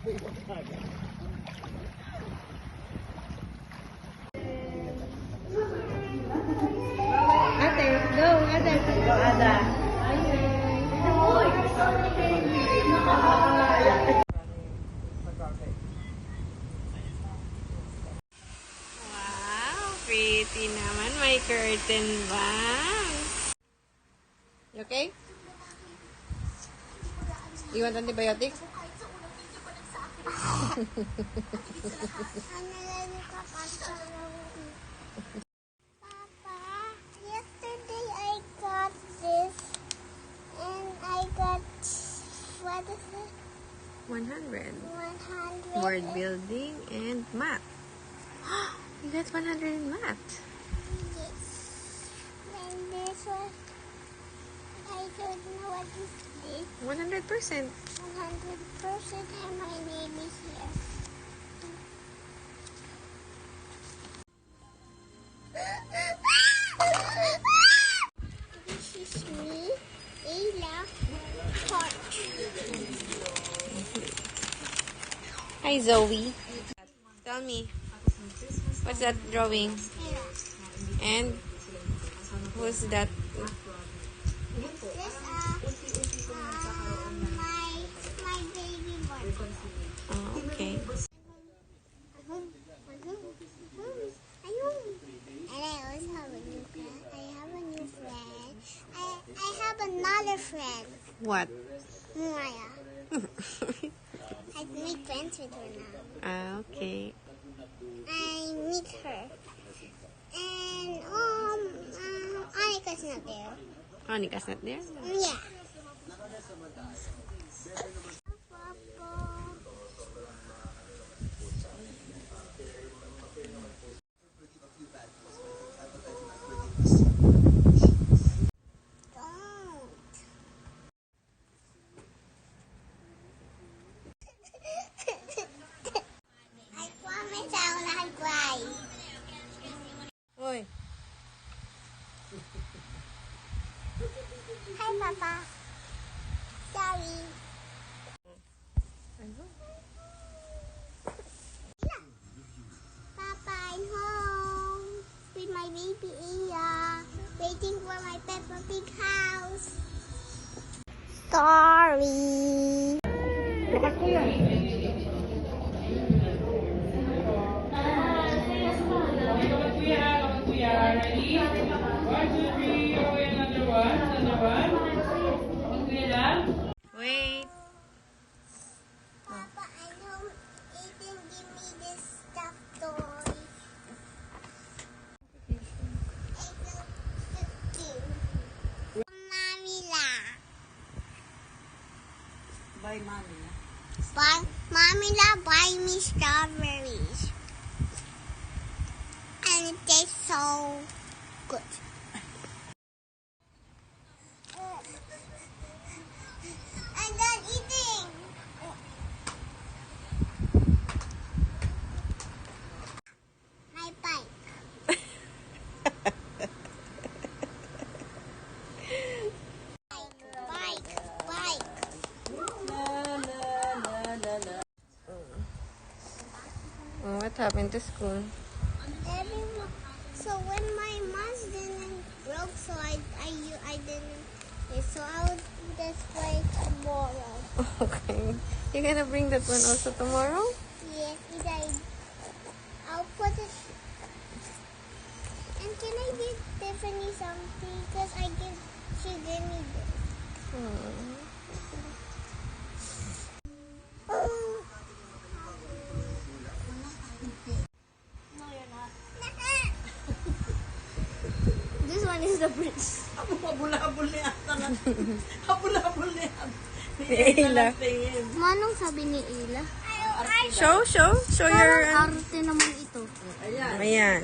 Ate, go, Ada. Go, Ada. Wow, pretty naman. May curtain ba? You okay? You want antibiotics? Papa, yesterday I got this and I got, what is it? 100. 100. Word building and math. You got 100 in math. Yes. And this one, I don't know what is this. 100%. 100% and my name is here. This is me, Ayla, Park. Hi, Zoe. Tell me, what's that drawing? And who's that? This my baby boy. Oh, okay. And I also have a new friend. I have a new friend. I have another friend, What? Maya. I make friends with her now. Okay. I meet her. And Annika's not there. Annika's not there? Yeah. I promise I will not cry. Oi. Hi, Papa. Sorry. Papa, I'm home with my baby Iya, waiting for my Peppa Pig house. Sorry. Wait. Papa, I know Aiden give me this stuffed toy. Mommy la. Bye, mommy. Mommy la buy me strawberries. And it tastes so good. I'm done eating. My bike. Bike. Oh, what happened to school? Everyone. So when my mask didn't broke, so I didn't. So I'll display tomorrow. Okay. You're gonna bring that one also tomorrow? Yes, I'll put it. And can I give Tiffany something? Because she gave me this. No, you're not. This one is the prince. Habol-habol niya ata na. Habol-habol niya. Ila. Manong sabi ni Ila? Show your... Arte naman ito. Ayan. Ayan.